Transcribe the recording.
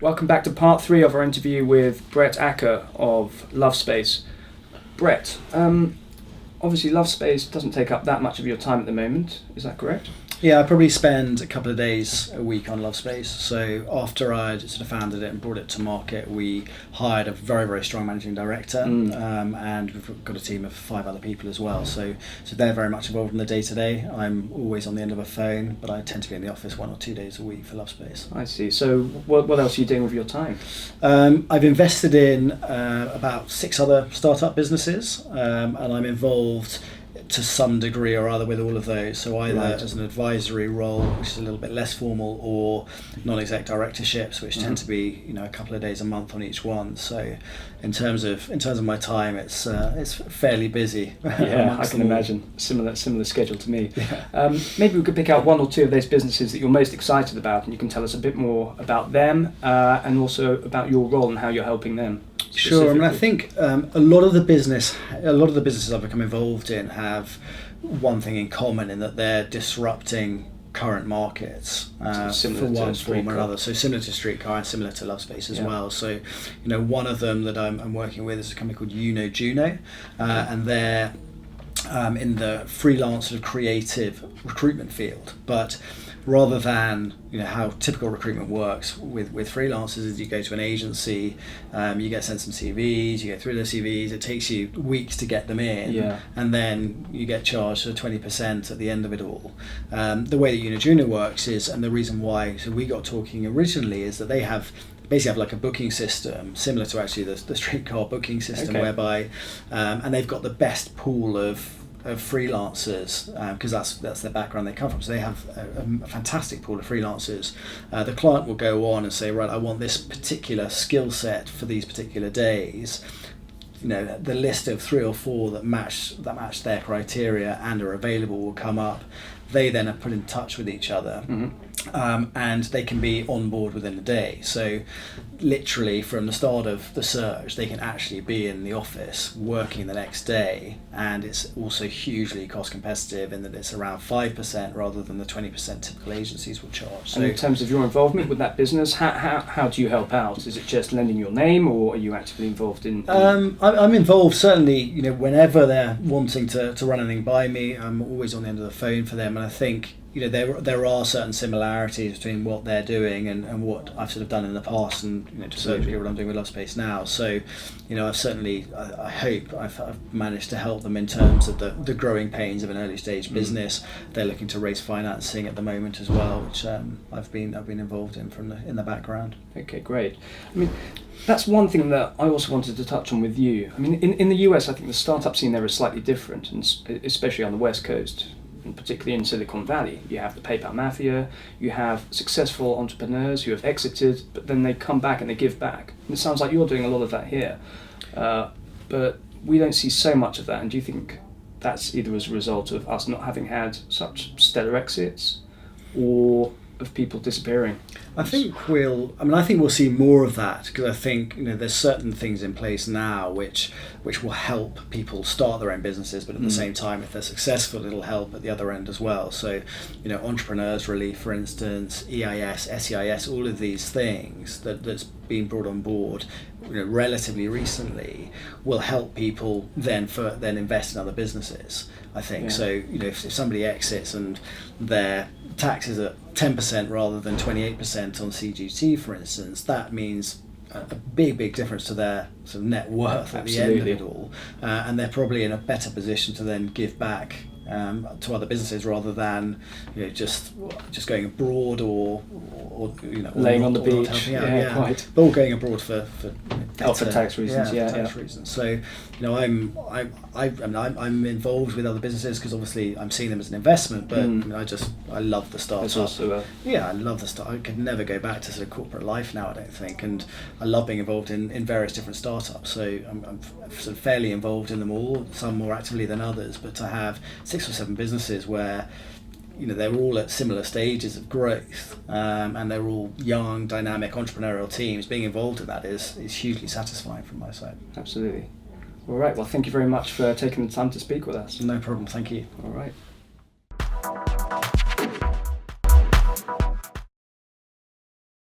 Welcome back to part 3 of our interview with Brett Akker of LoveSpace. Brett, obviously LoveSpace doesn't take up that much of your time at the moment, is that correct? Yeah, I probably spend a couple of days a week on LoveSpace. So after I'd sort of founded it and brought it to market, we hired a very, very strong managing director, and we've got a team of 5 other people as well. So they're very much involved in the day-to-day. I'm always on the end of a phone, but I tend to be in the office 1 or 2 days a week for LoveSpace. I see. So what else are you doing with your time? I've invested in about 6 other startup businesses, and I'm involved to some degree or other with all of those. So either as an advisory role, which is a little bit less formal, or non-exec directorships, which tend to be a couple of days a month on each one. So in terms of my time, it's fairly busy. Yeah, I can imagine. Similar schedule to me. Yeah. Maybe we could pick out 1 or 2 of those businesses that you're most excited about, and you can tell us a bit more about them and also about your role and how you're helping them. Sure. I mean, I think a lot of the businesses I've become involved in have one thing in common, in that they're disrupting current markets for one form or another. So similar to Streetcar and similar to LoveSpace as well. So, one of them that I'm working with is a company called Juno, and they're in the freelance sort of creative recruitment field, but rather than how typical recruitment works with freelancers, is you go to an agency, you get sent some CVs, you go through the CVs, it takes you weeks to get them in, and then you get charged 20% at the end of it all. The way that Juno works is, and the reason why we got talking originally, is that they basically have like a booking system similar to actually the Streetcar booking system, whereby and they've got the best pool of freelancers, because that's their background they come from. So they have a fantastic pool of freelancers. The client will go on and say, right, I want this particular skill set for these particular days. The list of 3 or 4 that match their criteria and are available will come up. They then are put in touch with each other, and they can be on board within a day. So literally from the start of the search, they can actually be in the office working the next day, and it's also hugely cost competitive in that it's around 5% rather than the 20% typical agencies will charge. So and in terms of your involvement with that business, how do you help out? Is it just lending your name, or are you actively involved in? I'm involved certainly. Whenever they're wanting to run anything by me, I'm always on the end of the phone for them, and I think there are certain similarities between what they're doing and what I've sort of done in the past, and to certain degree what I'm doing with LoveSpace now. So I've certainly, I hope I've managed to help them in terms of the growing pains of an early stage business. They're looking to raise financing at the moment as well, which I've been involved in in the background. Okay, great. I mean, that's one thing that I also wanted to touch on with you. I mean, in the US, I think the startup scene there is slightly different, and especially on the West Coast. And particularly in Silicon Valley, you have the PayPal mafia, you have successful entrepreneurs who have exited, but then they come back and they give back. And it sounds like you're doing a lot of that here, but we don't see so much of that. And do you think that's either as a result of us not having had such stellar exits, or of people disappearing? I think we'll see more of that, because I think there's certain things in place now which will help people start their own businesses, but at the same time, if they're successful, it'll help at the other end as well. So entrepreneurs relief, for instance, EIS, SEIS, all of these things that's been brought on board relatively recently will help people then invest in other businesses, I think. So if somebody exits and their taxes at 10% rather than 28% on CGT, for instance, that means a big difference to their sort of net worth at the end of it all, and they're probably in a better position to then give back to other businesses, rather than just going abroad or laying on the beach, quite. Or going abroad for tax reasons, tax reasons. So I'm involved with other businesses because obviously I'm seeing them as an investment, but I love the startup. It's also I love the start. I could never go back to sort of corporate life now, I don't think, and I love being involved in various different startups. So I'm sort of fairly involved in them all, some more actively than others, but to have 6 or 7 businesses where they're all at similar stages of growth, and they're all young, dynamic, entrepreneurial teams. Being involved in that is hugely satisfying from my side. Absolutely. All right. Well, thank you very much for taking the time to speak with us. No problem. Thank you. All right.